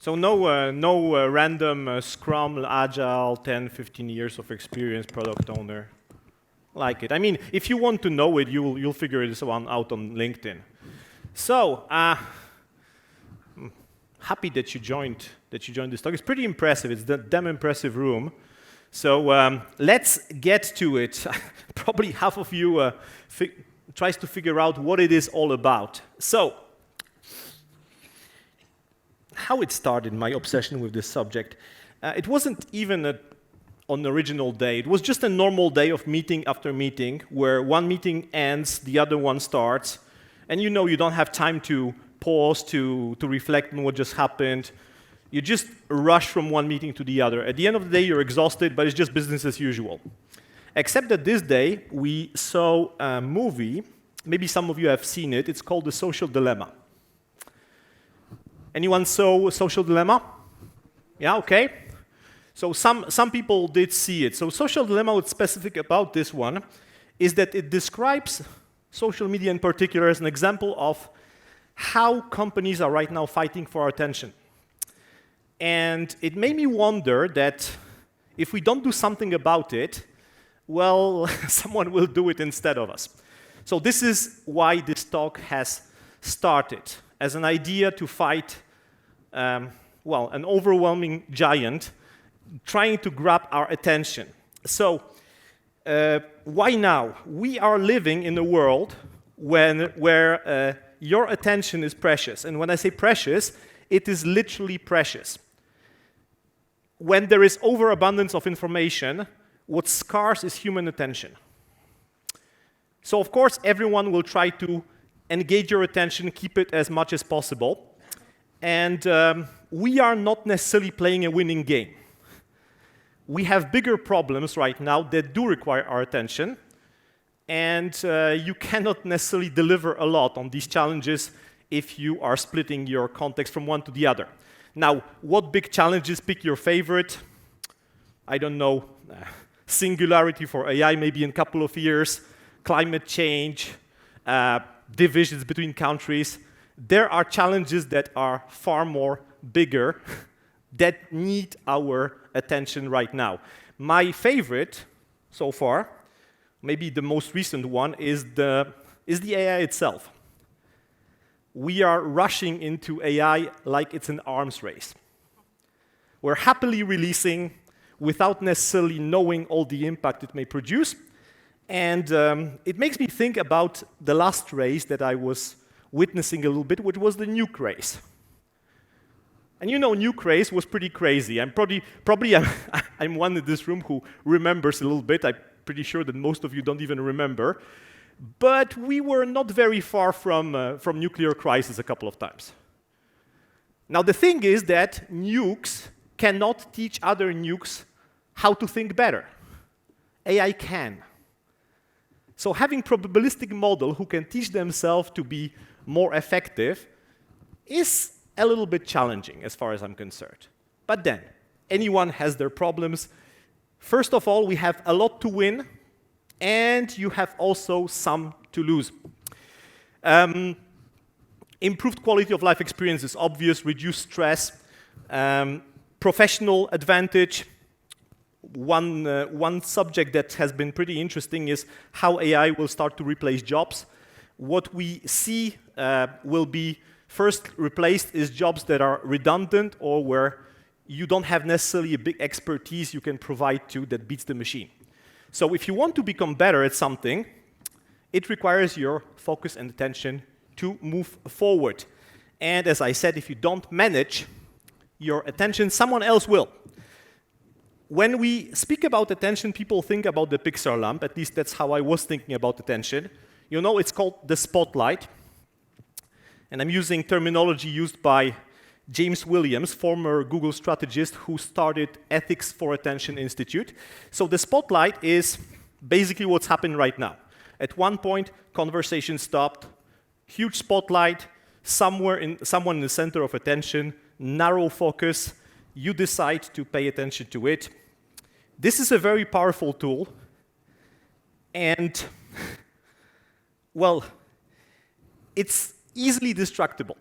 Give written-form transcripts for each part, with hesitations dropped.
So no random Scrum, Agile, 10, 15 years of experience product owner. Like it. I mean, if you want to know it, you'll figure this one out on LinkedIn. So, happy that you joined this talk. It's pretty impressive. It's a damn impressive room. So let's get to it. Probably half of you tries to figure out what it is all about. So, how it started, my obsession with this subject. It wasn't even on an original day. It was just a normal day of meeting after meeting, where one meeting ends, the other one starts, and you know you don't have time to pause, to reflect on what just happened. You just rush from one meeting to the other. At the end of the day, you're exhausted, but it's just business as usual. Except that this day, we saw a movie. Maybe some of you have seen it. It's called The Social Dilemma. Anyone saw Social Dilemma? Yeah, okay. So some people did see it. So Social Dilemma, what's specific about this one is that it describes social media in particular as an example of how companies are right now fighting for our attention. And it made me wonder that if we don't do something about it, well, someone will do it instead of us. So this is why this talk has started, as an idea to fight, well, an overwhelming giant trying to grab our attention. So why now? We are living in a world where your attention is precious. And when I say precious, it is literally precious. When there is overabundance of information, what's scarce is human attention. So of course, everyone will try to engage your attention, keep it as much as possible. And we are not necessarily playing a winning game. We have bigger problems right now that do require our attention. And you cannot necessarily deliver a lot on these challenges if you are splitting your context from one to the other. Now, what big challenges? Pick your favorite. I don't know, singularity for AI maybe in a couple of years, climate change, divisions between countries. There are challenges that are far more bigger that need our attention right now. My favorite so far, maybe the most recent one, is the AI itself. We are rushing into AI like it's an arms race. We're happily releasing without necessarily knowing all the impact it may produce. And it makes me think about the last race that I was witnessing a little bit, which was the nuke race. And you know, nuke race was pretty crazy. I'm probably I'm one in this room who remembers a little bit. I'm pretty sure that most of you don't even remember. But we were not very far from nuclear crisis a couple of times. Now, the thing is that nukes cannot teach other nukes how to think better. AI can. So having probabilistic model who can teach themselves to be more effective is a little bit challenging as far as I'm concerned. But then, anyone has their problems. First of all, we have a lot to win, and you have also some to lose. Improved quality of life experience is obvious, reduced stress, professional advantage. One subject that has been pretty interesting is how AI will start to replace jobs. What we see will be first replaced is jobs that are redundant or where you don't have necessarily a big expertise you can provide to that beats the machine. So if you want to become better at something, it requires your focus and attention to move forward. And as I said, if you don't manage your attention, someone else will. When we speak about attention, people think about the Pixar lamp. At least that's how I was thinking about attention. You know, it's called the spotlight. And I'm using terminology used by James Williams, former Google strategist who started Ethics for Attention Institute. So the spotlight is basically what's happening right now. At one point, conversation stopped, huge spotlight, someone in the center of attention, narrow focus, you decide to pay attention to it. This is a very powerful tool, and, well, it's easily destructible.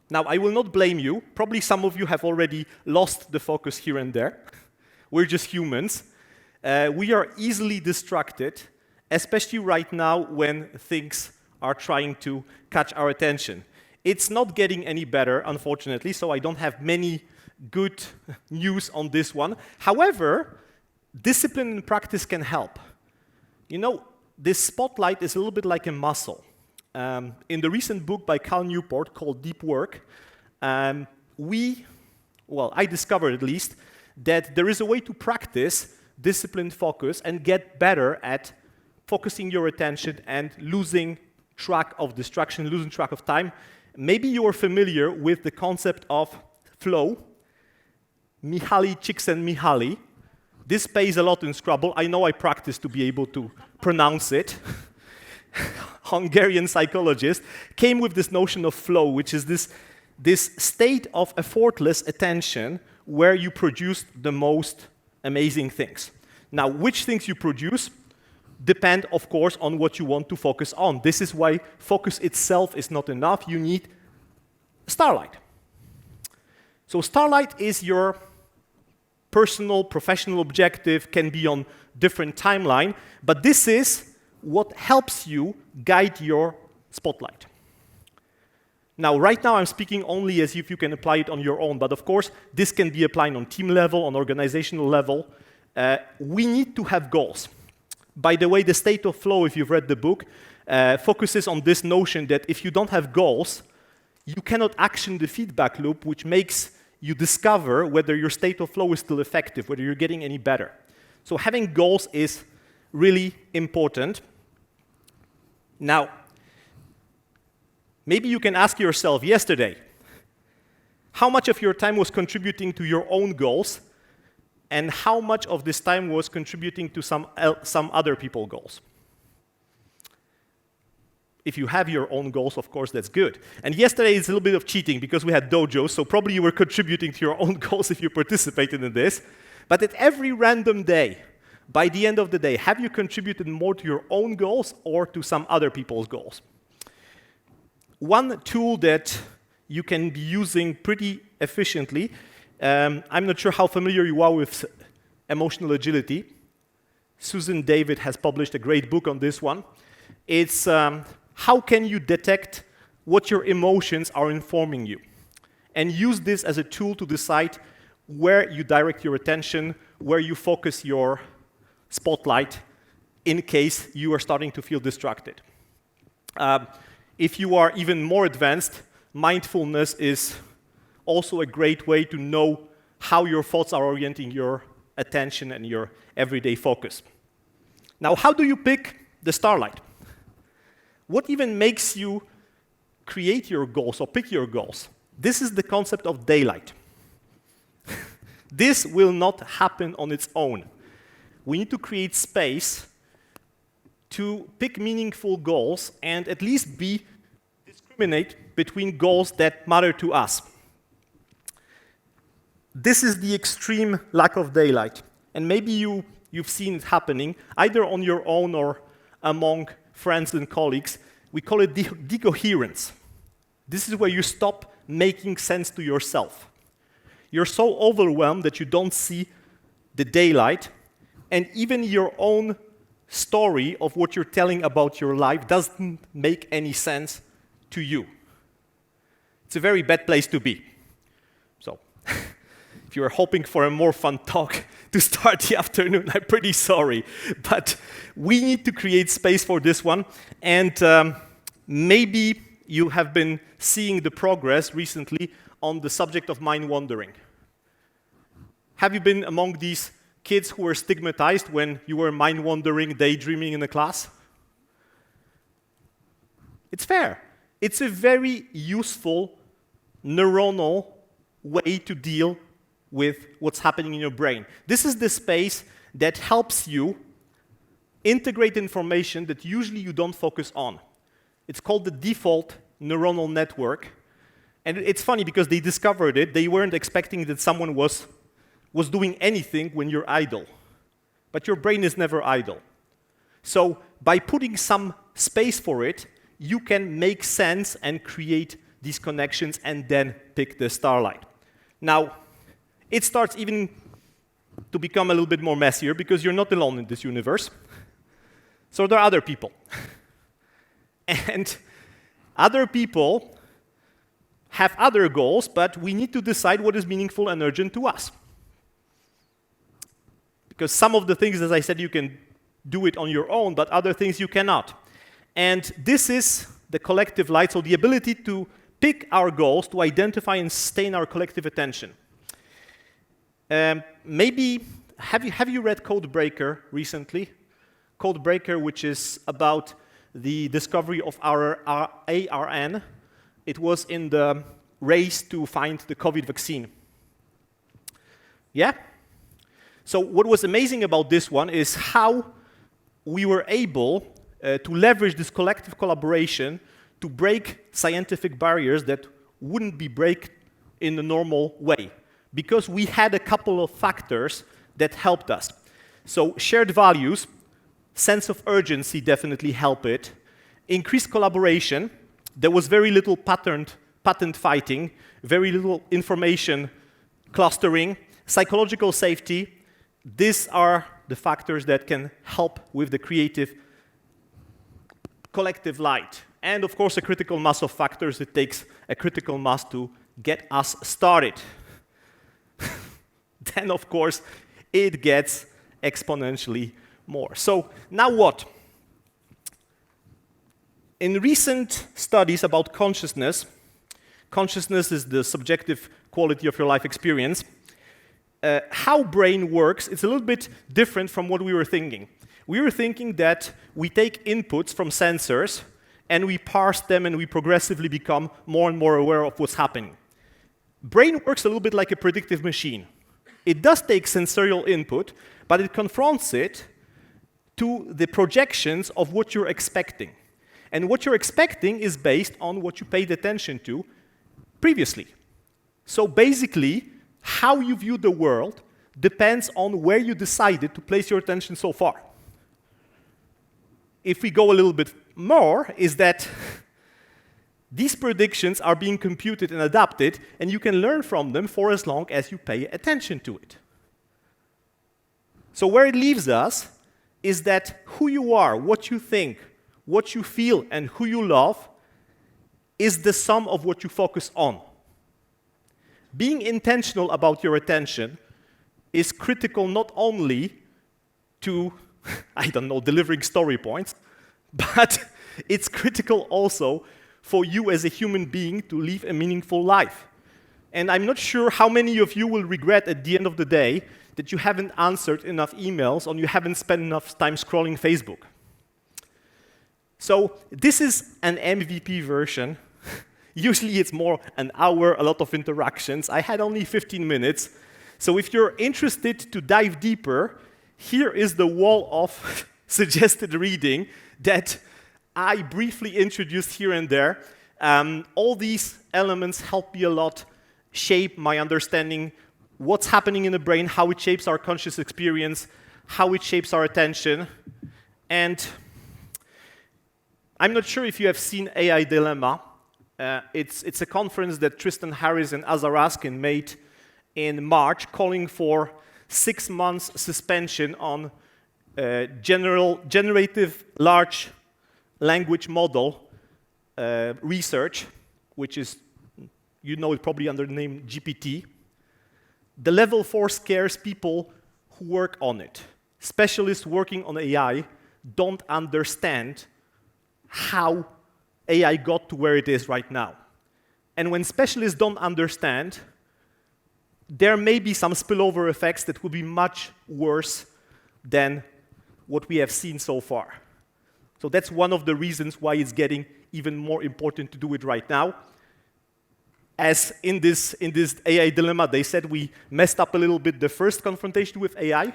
Now, I will not blame you. Probably some of you have already lost the focus here and there. We're just humans. We are easily distracted, especially right now when things are trying to catch our attention. It's not getting any better, unfortunately, so I don't have many good news on this one. However, discipline and practice can help. You know, this spotlight is a little bit like a muscle. In the recent book by Cal Newport called Deep Work, I discovered at least, that there is a way to practice disciplined focus and get better at focusing your attention and losing track of distraction, losing track of time. Maybe you are familiar with the concept of flow, Mihaly Csikszentmihalyi. This pays a lot in Scrabble. I know I practiced to be able to pronounce it. Hungarian psychologist came with this notion of flow, which is this state of effortless attention where you produce the most amazing things. Now, which things you produce depend, of course, on what you want to focus on. This is why focus itself is not enough. You need starlight. So starlight is your personal, professional objective, can be on different timeline, but this is what helps you guide your spotlight. Now, right now, I'm speaking only as if you can apply it on your own, but of course, this can be applied on team level, on organizational level. We need to have goals. By the way, the state of flow, if you've read the book, focuses on this notion that if you don't have goals, you cannot action the feedback loop, which makes you discover whether your state of flow is still effective, whether you're getting any better. So having goals is really important. Now, maybe you can ask yourself yesterday, how much of your time was contributing to your own goals, and how much of this time was contributing to some other people's goals? If you have your own goals, of course, that's good. And yesterday is a little bit of cheating because we had dojos, so probably you were contributing to your own goals if you participated in this. But at every random day, by the end of the day, have you contributed more to your own goals or to some other people's goals? One tool that you can be using pretty efficiently, I'm not sure how familiar you are with emotional agility. Susan David has published a great book on this one. It's how can you detect what your emotions are informing you, and use this as a tool to decide where you direct your attention, where you focus your spotlight in case you are starting to feel distracted. If you are even more advanced, mindfulness is also a great way to know how your thoughts are orienting your attention and your everyday focus. Now, how do you pick the starlight? What even makes you create your goals or pick your goals? This is the concept of daylight. This will not happen on its own. We need to create space to pick meaningful goals and at least discriminate between goals that matter to us. This is the extreme lack of daylight. And maybe you've seen it happening, either on your own or among friends and colleagues. We call it decoherence. This is where you stop making sense to yourself. You're so overwhelmed that you don't see the daylight, and even your own story of what you're telling about your life doesn't make any sense to you. It's a very bad place to be. So, if you are hoping for a more fun talk to start the afternoon, I'm pretty sorry. But we need to create space for this one. And maybe you have been seeing the progress recently on the subject of mind wandering. Have you been among these kids who were stigmatized when you were mind wandering, daydreaming in a class? It's fair. It's a very useful neuronal way to deal with what's happening in your brain. This is the space that helps you integrate information that usually you don't focus on. It's called the default neuronal network. And it's funny because they discovered it. They weren't expecting that someone was doing anything when you're idle. But your brain is never idle. So by putting some space for it, you can make sense and create these connections and then pick the starlight. Now, it starts even to become a little bit more messier because you're not alone in this universe. So there are other people. And other people have other goals, but we need to decide what is meaningful and urgent to us. Because some of the things, as I said, you can do it on your own, but other things you cannot. And this is the collective light, so the ability to pick our goals, to identify and sustain our collective attention. Maybe, have you read Codebreaker recently? Codebreaker, which is about the discovery of our ARN. It was in the race to find the COVID vaccine. Yeah? So what was amazing about this one is how we were able to leverage this collective collaboration to break scientific barriers that wouldn't be break in the normal way, because we had a couple of factors that helped us. So shared values, sense of urgency definitely help it, increased collaboration, there was very little patent fighting, very little information clustering, psychological safety. These are the factors that can help with the creative collective light. And of course, a critical mass of factors. It takes a critical mass to get us started. Then, of course, it gets exponentially more. So now what? In recent studies about consciousness, consciousness is the subjective quality of your life experience, how brain works, it's a little bit different from what we were thinking. We were thinking that we take inputs from sensors and we parse them and we progressively become more and more aware of what's happening. Brain works a little bit like a predictive machine. It does take sensorial input, but it confronts it to the projections of what you're expecting. And what you're expecting is based on what you paid attention to previously. So basically, how you view the world depends on where you decided to place your attention so far. If we go a little bit more, is that these predictions are being computed and adapted, and you can learn from them for as long as you pay attention to it. So where it leaves us is that who you are, what you think, what you feel, and who you love is the sum of what you focus on. Being intentional about your attention is critical not only to, I don't know, delivering story points, but it's critical also for you as a human being to live a meaningful life. And I'm not sure how many of you will regret at the end of the day that you haven't answered enough emails or you haven't spent enough time scrolling Facebook. So this is an MVP version. Usually it's more an hour, a lot of interactions. I had only 15 minutes. So if you're interested to dive deeper, here is the wall of suggested reading that I briefly introduced here and there. All these elements help me a lot shape my understanding what's happening in the brain, how it shapes our conscious experience, how it shapes our attention. And I'm not sure if you have seen AI Dilemma. It's a conference that Tristan Harris and Azar Raskin made in March, calling for 6 months suspension on generative large language model research, which is, you know it probably under the name GPT. The level 4 scares people who work on it. Specialists working on AI don't understand how AI got to where it is right now. And when specialists don't understand, there may be some spillover effects that will be much worse than what we have seen so far. So that's one of the reasons why it's getting even more important to do it right now. As in this AI dilemma, they said we messed up a little bit the first confrontation with AI,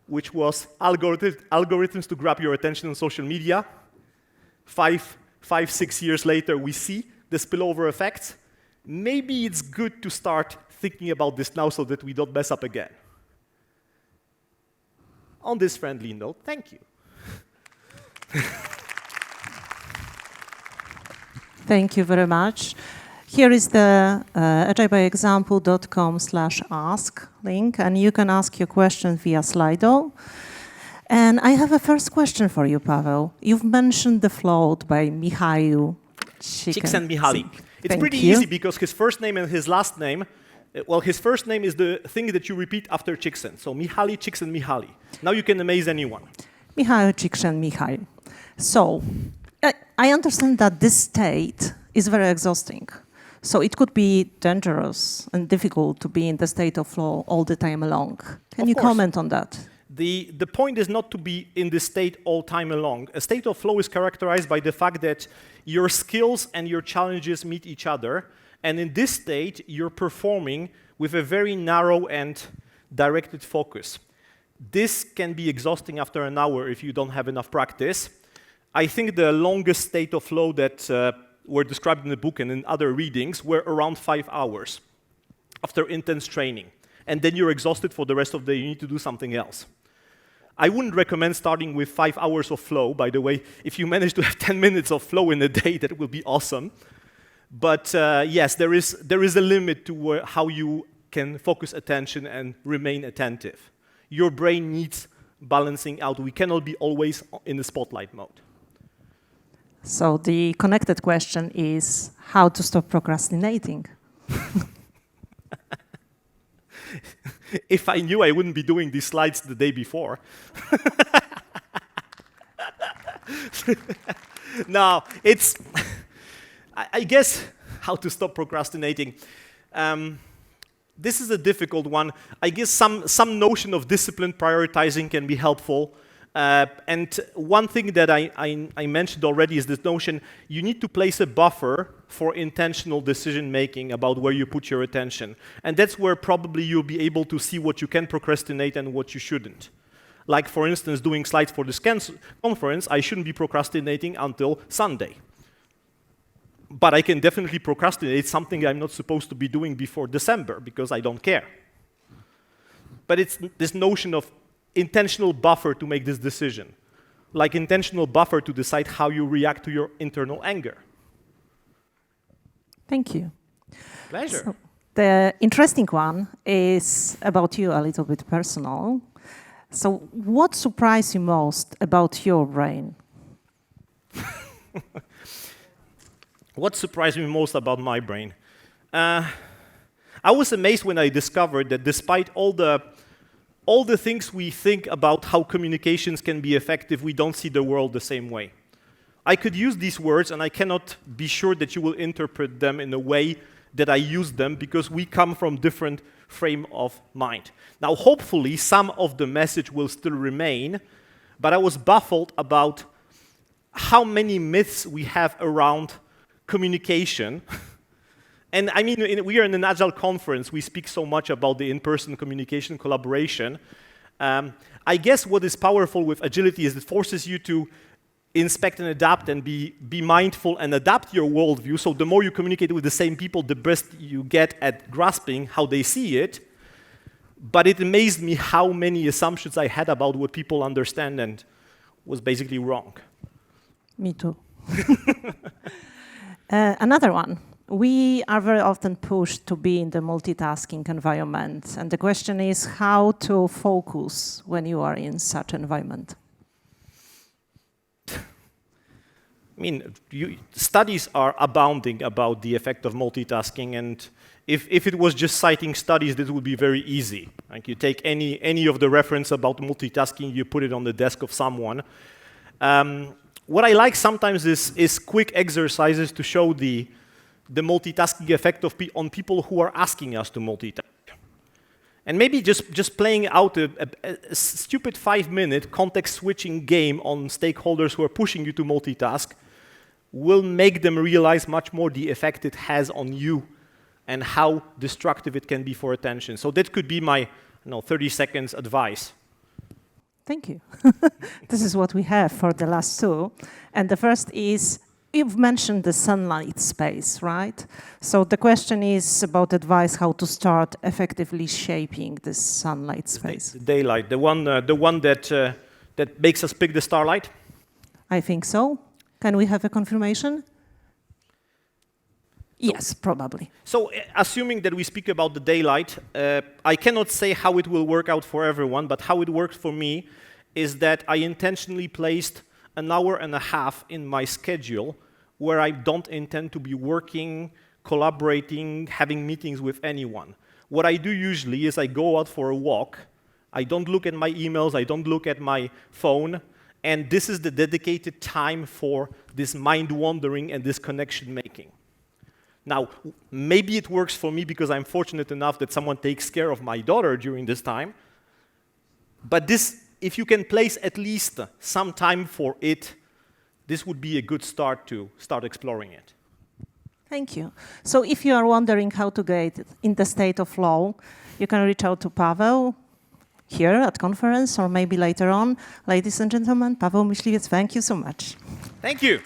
which was algorithms to grab your attention on social media. 6 years later, we see the spillover effects. Maybe it's good to start thinking about this now so that we don't mess up again. On this friendly note, thank you. Thank you very much. Here is the AgileByExample.com/ask link, and you can ask your question via Slido. And I have a first question for you, Paweł. You've mentioned the float by Michał Csikszentmihalyi. It's pretty easy because his first name and his last name, well, his first name is the thing that you repeat after Cziksen. So Michał Csikszentmihalyi. Now you can amaze anyone. Michał Csikszentmihalyi. So I understand that this state is very exhausting. So it could be dangerous and difficult to be in the state of flow all the time along. Can you comment on that? The point is not to be in this state all time along. A state of flow is characterized by the fact that your skills and your challenges meet each other. And in this state, you're performing with a very narrow and directed focus. This can be exhausting after an hour if you don't have enough practice. I think the longest state of flow that were described in the book and in other readings were around 5 hours after intense training. And then you're exhausted for the rest of the day. You need to do something else. I wouldn't recommend starting with 5 hours of flow. By the way, if you manage to have 10 minutes of flow in a day, that will be awesome. But yes, there is a limit to how you can focus attention and remain attentive. Your brain needs balancing out. We cannot be always in the spotlight mode. So the connected question is how to stop procrastinating. If I knew, I wouldn't be doing these slides the day before. No, it's, I guess, how to stop procrastinating. This is a difficult one. I guess some notion of disciplined prioritizing can be helpful. And one thing that I mentioned already is this notion, you need to place a buffer for intentional decision-making about where you put your attention. And that's where probably you'll be able to see what you can procrastinate and what you shouldn't. Like, for instance, doing slides for this conference, I shouldn't be procrastinating until Sunday. But I can definitely procrastinate something I'm not supposed to be doing before December because I don't care. But it's this notion of intentional buffer to make this decision, like intentional buffer to decide how you react to your internal anger. Thank you. Pleasure. So the interesting one is about you, a little bit personal. So what surprised you most about your brain? What surprised me most about my brain? I was amazed when I discovered that despite all the things we think about how communications can be effective, we don't see the world the same way. I could use these words, and I cannot be sure that you will interpret them in a way that I use them, because we come from different frame of mind. Now, hopefully, some of the message will still remain, but I was baffled about how many myths we have around communication. And I mean, we are in an Agile conference. We speak so much about the in-person communication, collaboration. I guess what is powerful with agility is it forces you to inspect and adapt and be mindful and adapt your worldview. So the more you communicate with the same people, the best you get at grasping how they see it. But it amazed me how many assumptions I had about what people understand and was basically wrong. Me too. Another one. We are very often pushed to be in the multitasking environment. And the question is how to focus when you are in such an environment. I mean, studies are abounding about the effect of multitasking, and if it was just citing studies, this would be very easy. Like, you take any of the reference about multitasking, you put it on the desk of someone. What I like sometimes is quick exercises to show the multitasking effect on people who are asking us to multitask. And maybe just playing out a stupid 5-minute context-switching game on stakeholders who are pushing you to multitask will make them realize much more the effect it has on you and how destructive it can be for attention. So that could be my 30 seconds advice. Thank you. This is what we have for the last two. And the first is, you've mentioned the sunlight space, right? So the question is about advice how to start effectively shaping this sunlight space. The daylight, the one that makes us pick the starlight? I think so. Can we have a confirmation? Yes, probably. So, assuming that we speak about the daylight, I cannot say how it will work out for everyone, but how it works for me is that I intentionally placed an hour and a half in my schedule where I don't intend to be working, collaborating, having meetings with anyone. What I do usually is I go out for a walk, I don't look at my emails, I don't look at my phone, and this is the dedicated time for this mind wandering and this connection making. Now, maybe it works for me because I'm fortunate enough that someone takes care of my daughter during this time, but this, if you can place at least some time for it, this would be a good start to start exploring it. Thank you. So if you are wondering how to get in the state of flow, you can reach out to Pawel here at conference or maybe later on. Ladies and gentlemen, Pawel Mysliwiec, thank you so much. Thank you.